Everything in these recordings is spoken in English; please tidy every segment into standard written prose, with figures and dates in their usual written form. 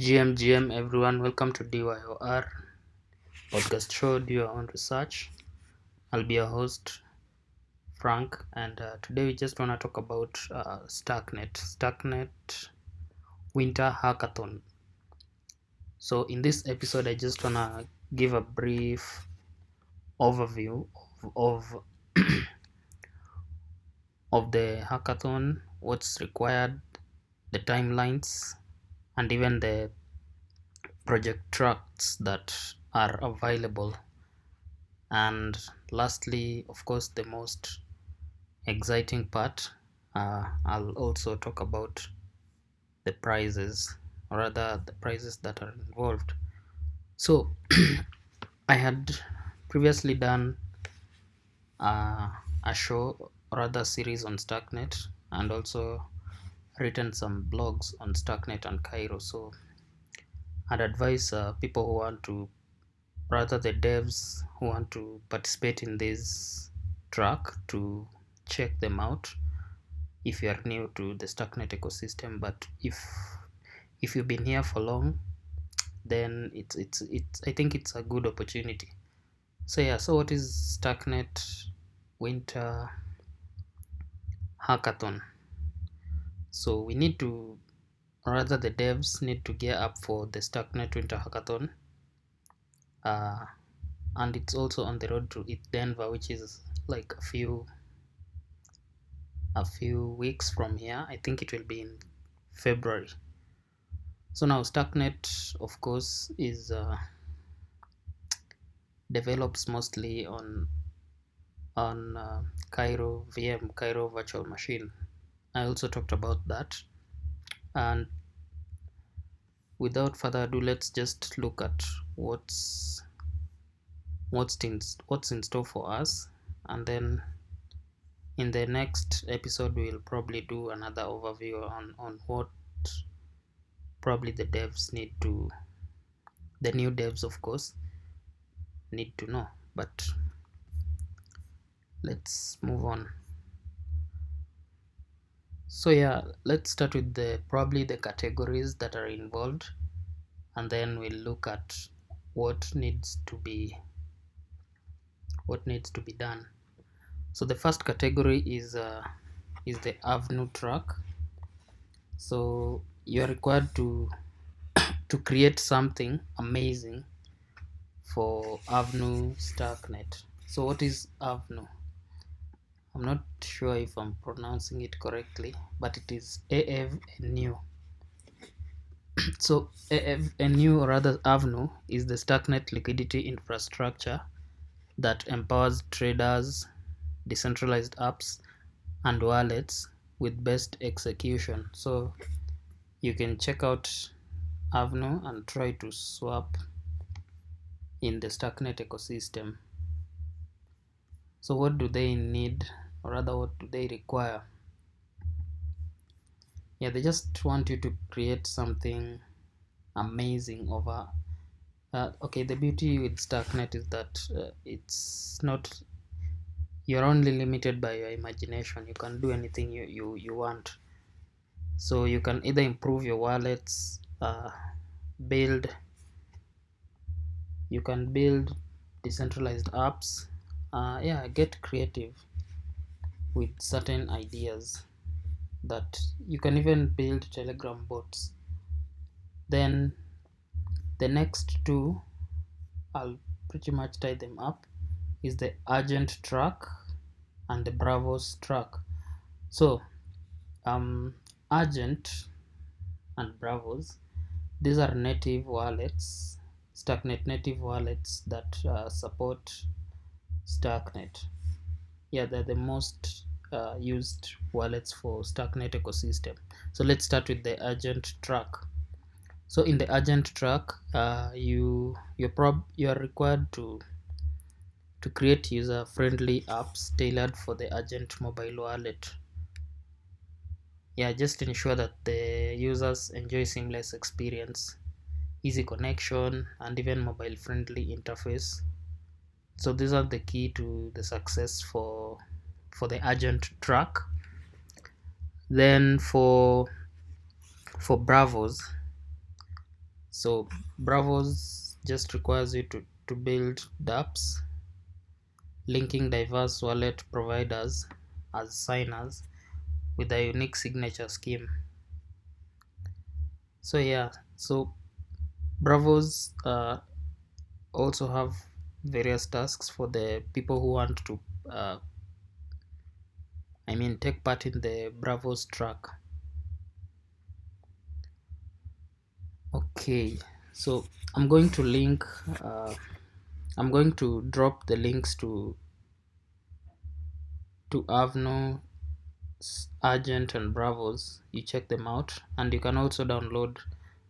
GM everyone, welcome to DYOR podcast show, Do Your Own Research. I'll be your host, Frank, and today we just want to talk about Starknet Winter Hackathon. So in this episode, I just want to give a brief overview of of the hackathon, what's required, the timelines, and even the project tracks that are available. And lastly, of course, the most exciting part, I'll also talk about the prizes, or rather the prizes that are involved. So I had previously done a show, or rather series on Starknet, and also written some blogs on Starknet and Cairo. So I'd advise people who want to, rather the devs who want to participate in this track, to check them out if you are new to the Starknet ecosystem. But if you've been here for long, then it's I think it's a good opportunity. So yeah, so what is Starknet Winter Hackathon? So we need to, or rather the devs need to gear up for the Starknet Winter Hackathon, and it's also on the road to Denver, which is like a few weeks from here. I think it will be in February. So now Starknet, of course, is develops mostly on Cairo virtual machine. I also talked about that, and without further ado, let's just look at what's in store for us, and then in the next episode we'll probably do another overview on what probably the new devs of course need to know. But let's move on. So yeah, let's start with probably the categories that are involved, and then we'll look at what needs to be done. So the first category is the Avenue track. So you're required to create something amazing for Avenue Starknet. So what is Avenue? I'm not sure if I'm pronouncing it correctly, but it is AVNU. So AVNU, or rather Avenue, is the Starknet liquidity infrastructure that empowers traders, decentralized apps, and wallets with best execution. So you can check out Avenue and try to swap in the Starknet ecosystem. So what do they need, or rather what do they require? Yeah, they just want you to create something amazing over okay, the beauty with Starknet is that it's not, you're only limited by your imagination. You can do anything you want. So you can either improve your wallets, build decentralized apps, get creative with certain ideas, that you can even build Telegram bots. Then the next two, I'll pretty much tie them up, is the Agent track and the Bravos track. So Agent and Bravos, these are native wallets, Starknet native wallets that support Starknet. Yeah, they're the most used wallets for Starknet ecosystem. So let's start with the Agent track. So in the Agent track, you're required to create user-friendly apps tailored for the Agent mobile wallet. Yeah, just ensure that the users enjoy seamless experience, easy connection, and even mobile-friendly interface. So these are the key to the success for the Agent track. Then for Bravos, So Bravos just requires you to build dApps linking diverse wallet providers as signers with a unique signature scheme. So yeah, so Bravos also have various tasks for the people who want to uh, take part in the Bravos track. Okay, so I'm going to link I'm going to drop the links to Avno, Argent and Bravos. You check them out, and you can also download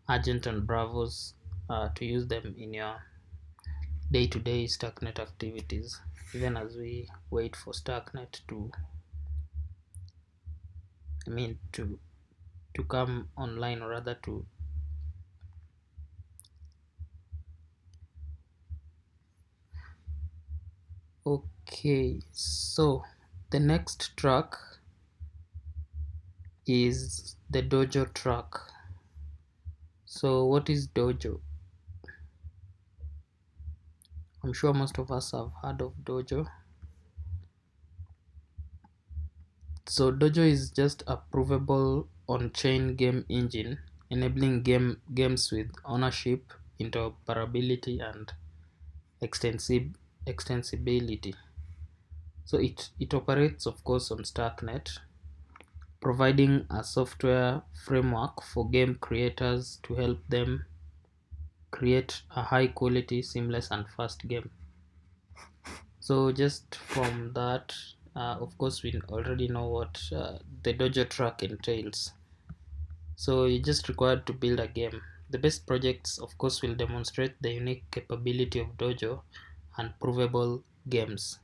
Argent and Bravos to use them in your day-to-day Starknet activities, even as we wait for Starknet to to come online, or rather to okay. So the next track is the Dojo track. So what is Dojo? I'm sure most of us have heard of Dojo. So Dojo is just a provable on-chain game engine enabling games with ownership, interoperability, and extensibility. So it operates, of course, on Starknet, providing a software framework for game creators to help them create a high quality, seamless, and fast game. So just from that, of course, we already know what the Dojo track entails. So you just required to build a game. The best projects, of course, will demonstrate the unique capability of Dojo and provable games.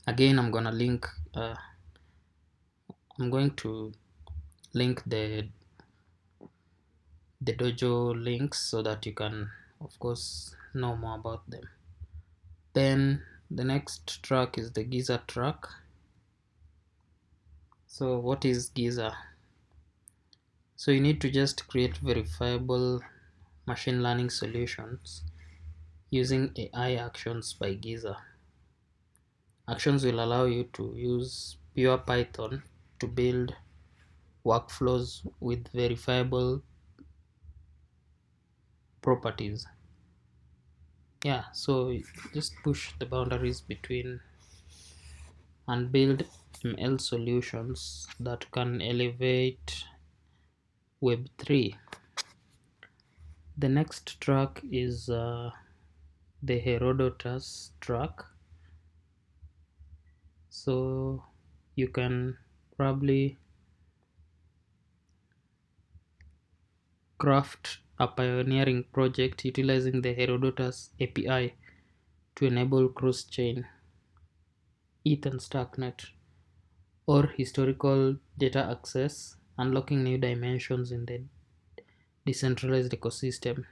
Again, I'm going to link the Dojo links so that you can, of course, know more about them. Then the next track is the Giza track. So what is Giza? So you need to just create verifiable machine learning solutions using AI actions by Giza. Actions will allow you to use pure Python to build workflows with verifiable properties. Yeah, so just push the boundaries between and build ML solutions that can elevate Web3. The next track is the Herodotus track. So you can probably craft a pioneering project utilizing the Herodotus API to enable cross-chain ETH and Starknet or historical data access, unlocking new dimensions in the decentralized ecosystem.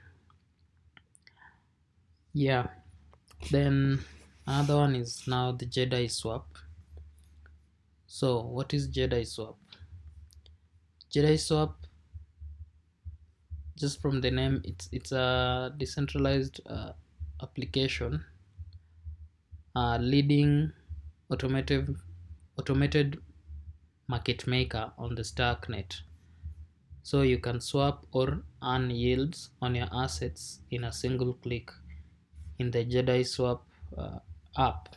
Yeah, then another one is now the Jedi swap. So what is Jedi swap? Jedi swap, just from the name, it's a decentralized application, leading automated market maker on the Starknet. So you can swap or earn yields on your assets in a single click in the Jedi Swap app.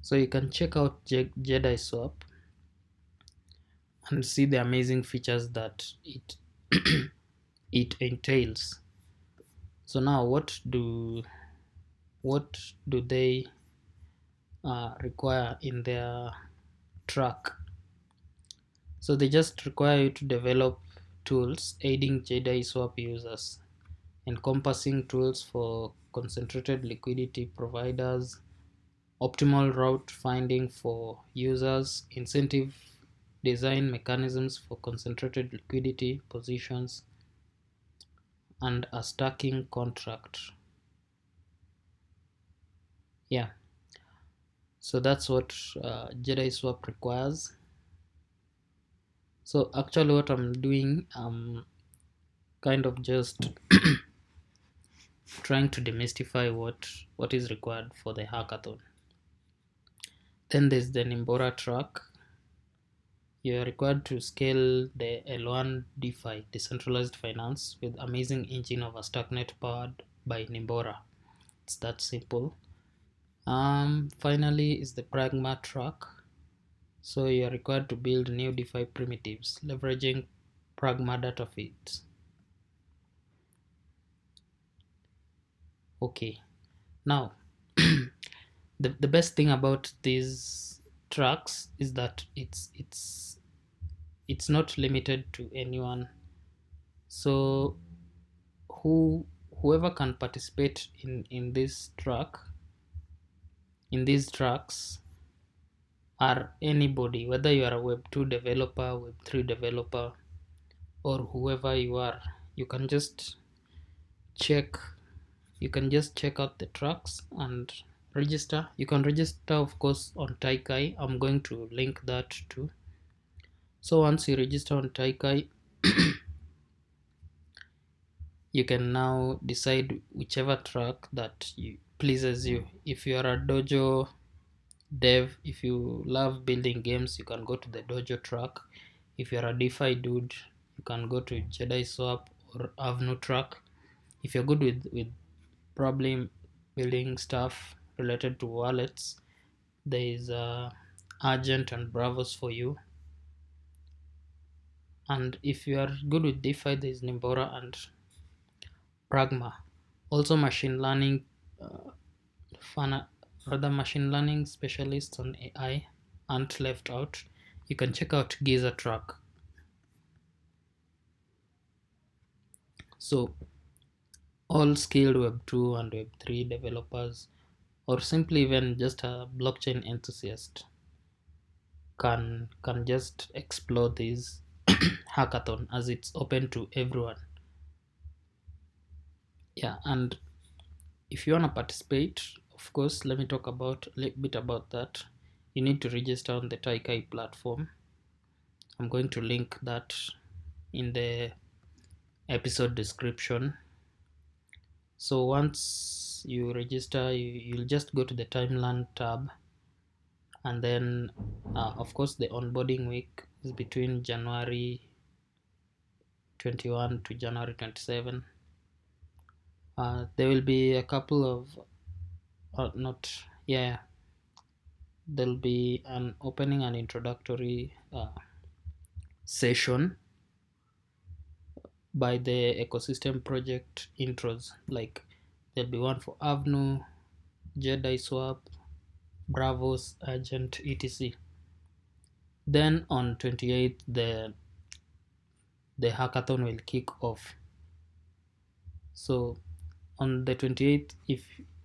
So you can check out Jedi Swap and see the amazing features that it entails. So now what do they require in their track? So they just require you to develop tools aiding Jedi Swap users, encompassing tools for concentrated liquidity providers, optimal route finding for users, incentive design mechanisms for concentrated liquidity positions, and a stacking contract. Yeah, so that's what Jedi Swap requires. So actually what I'm doing, kind of just trying to demystify what is required for the hackathon. Then there's the Nimbora track. You are required to scale the L1 DeFi, decentralized finance, with amazing engine of a Starknet powered by Nimbora. It's that simple. Finally is the Pragma track. So you are required to build new DeFi primitives, leveraging Pragma data feeds. Okay, now the best thing about these tracks is that it's not limited to anyone. So whoever can participate in this track, in these tracks, are anybody, whether you are a web 2 developer, web 3 developer, or whoever you are. You can just check out the tracks and register. You can register, of course, on Taikai. I'm going to link that too. So once you register on Taikai, you can now decide whichever track that pleases you. If you are a dojo dev, if you love building games, you can go to the dojo track. If you're a DeFi dude, you can go to Jedi Swap or Avnu track. If you're good with probably building stuff related to wallets, there is Argent and Bravos for you. And if you are good with DeFi, there is Nimbora and Pragma. Also machine learning machine learning specialists on AI aren't left out. You can check out Giza track. So all skilled web 2 and web 3 developers, or simply even just a blockchain enthusiast, can just explore this hackathon, as it's open to everyone. Yeah, and if you want to participate, of course, let me talk about a little bit about that. You need to register on the Taikai platform. I'm going to link that in the episode description. So once you register, you'll just go to the timeline tab, and then of course the onboarding week is between January 21 to January 27. There will be a couple of there'll be an opening and introductory session by the ecosystem project intros. Like there'll be one for Avnu, Jedi Swap, Bravos, Agent, etc. Then on 28th, the hackathon will kick off. So on the 28th, if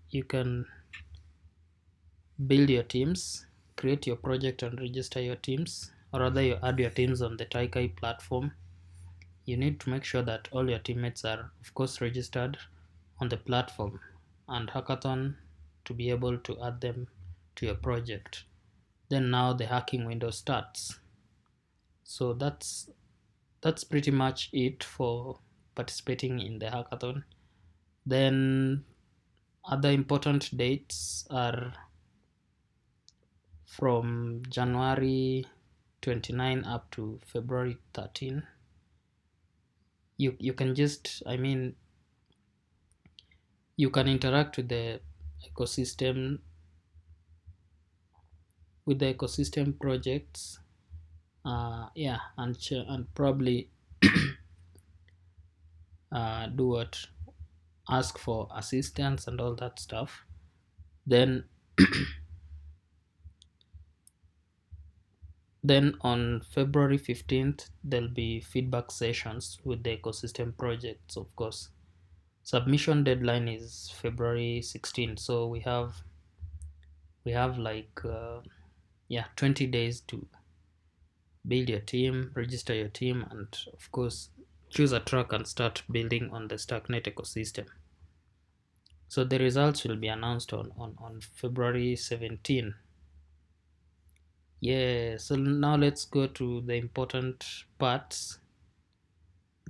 you can build your teams, create your project and register your teams, or rather you add your teams on the Taikai platform, you need to make sure that all your teammates are, of course, registered on the platform and hackathon to be able to add them to your project. Then now the hacking window starts. So that's pretty much it for participating in the hackathon. Then other important dates are from January 29 up to February 13. You can just, you can interact with the ecosystem projects, and probably do what, ask for assistance and all that stuff. Then then on February 15th there'll be feedback sessions with the ecosystem projects. Of course, submission deadline is February 16th, so we have like 20 days to build your team, register your team, and of course choose a track and start building on the Starknet ecosystem. So the results will be announced on February 17. Yeah, so now let's go to the important parts.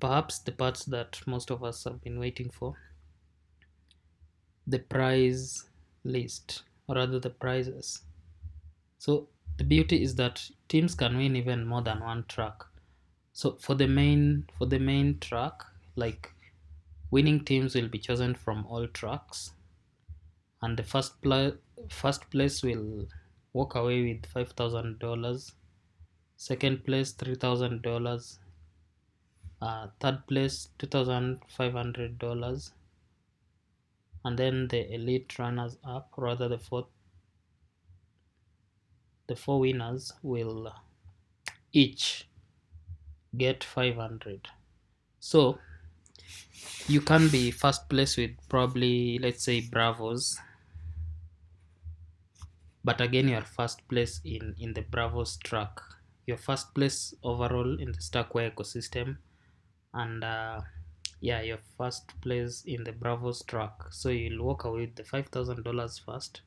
perhaps the parts that most of us have been waiting for, the prize list, or rather the prizes. So the beauty is that teams can win even more than one track. So for the main track, like, winning teams will be chosen from all tracks, and the first place will walk away with $5,000. Second place $3,000. Third place $2,500, and then the elite runners up, rather the four winners will each get 500. So you can be first place with probably, let's say, Bravos, but again you're first place in the Bravos track. Your first place overall in the Starkware ecosystem, and yeah, your first place in the Bravos track. So you'll walk away with the $5,000 first.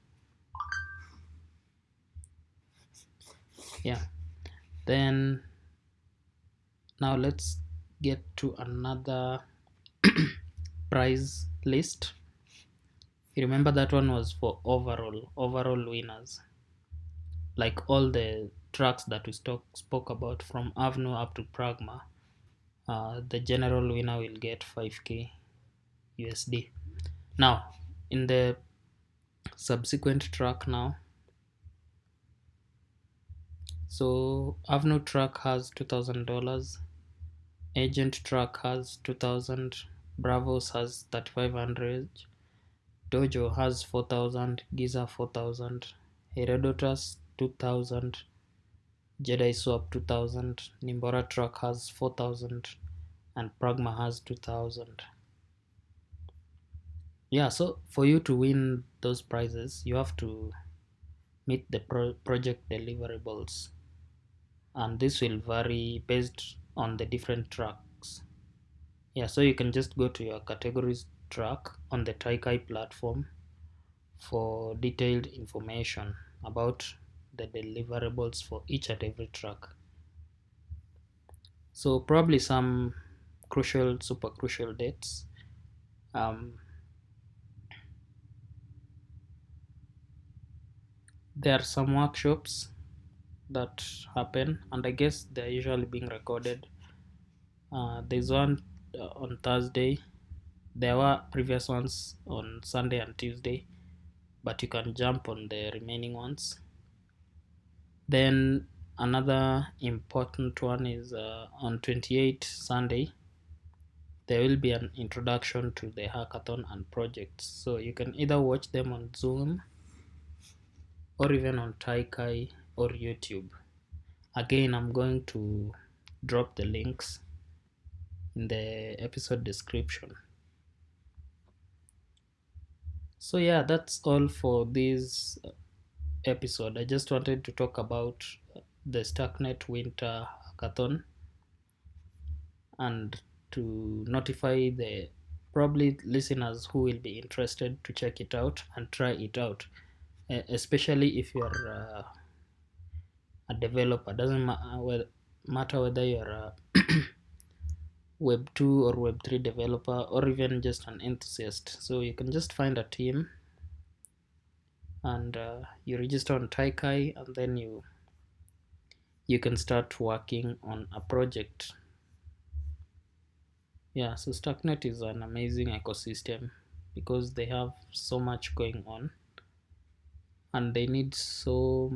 Yeah. Then now let's get to another prize list. You remember that one was for overall winners, like all the tracks that we spoke about from Avnu up to Pragma. The general winner will get 5k USD. Now, in the subsequent track now, so Avnu track has $2,000, Agent track has 2,000, Bravos has 3,500, Dojo has 4,000, Giza 4,000, Herodotus 2,000, Jedi Swap 2,000, Nimbora track has 4,000, and Pragma has 2,000. Yeah, so for you to win those prizes, you have to meet the project deliverables, and this will vary based on the different tracks. Yeah, so you can just go to your categories track on the Taikai platform for detailed information about the deliverables for each and every track. So probably some crucial, super crucial dates. Um, there are some workshops that happen, and I guess they're usually being recorded. There's one on Thursday. There were previous ones on Sunday and Tuesday, but you can jump on the remaining ones. Then another important one is on 28 Sunday. There will be an introduction to the hackathon and projects. So you can either watch them on Zoom or even on Taikai or YouTube. Again, I'm going to drop the links in the episode description. So yeah, that's all for this episode. I just wanted to talk about the Starknet Winter Hackathon and to notify the probably listeners who will be interested to check it out and try it out, especially if you're a developer. Doesn't matter whether you're a web 2 or web 3 developer or even just an enthusiast. So you can just find a team and you register on Taikai, and then you can start working on a project. Yeah, so Starknet is an amazing ecosystem because they have so much going on, and they need so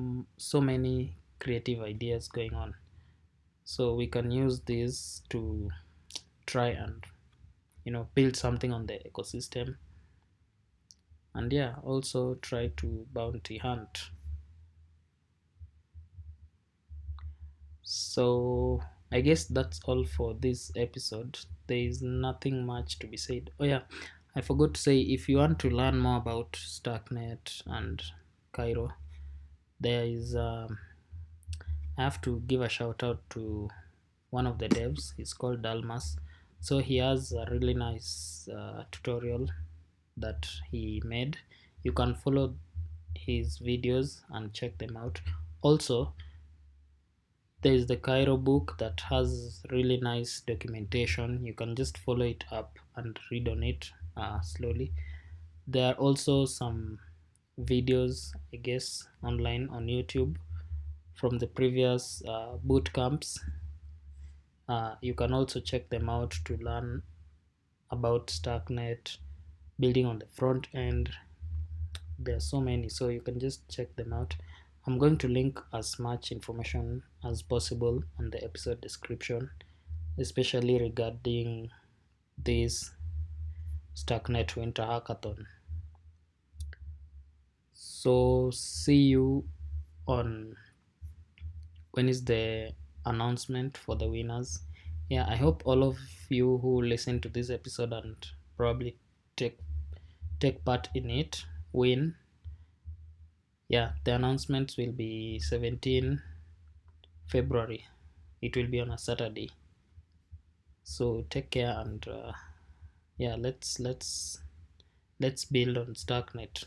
many creative ideas going on. So we can use this to try and build something on the ecosystem, and yeah, also try to bounty hunt. So I guess that's all for this episode. There is nothing much to be said. Oh yeah, I forgot to say, if you want to learn more about Starknet and Cairo, there is I have to give a shout out to one of the devs. He's called Dalmas. So he has a really nice tutorial that he made. You can follow his videos and check them out. Also, There is the Cairo book that has really nice documentation. You can just follow it up and read on it slowly. There are also some videos, I guess, online on YouTube from the previous boot camps. You can also check them out to learn about Starknet, building on the front end. There are so many, so you can just check them out. I'm going to link as much information as possible on the episode description, especially regarding this Starknet Winter Hackathon. So see you on when is the announcement for the winners. Yeah, I hope all of you who listen to this episode and probably take part in it win. Yeah, the announcements will be 17 February. It will be on a Saturday. So take care and yeah, let's build on Starknet.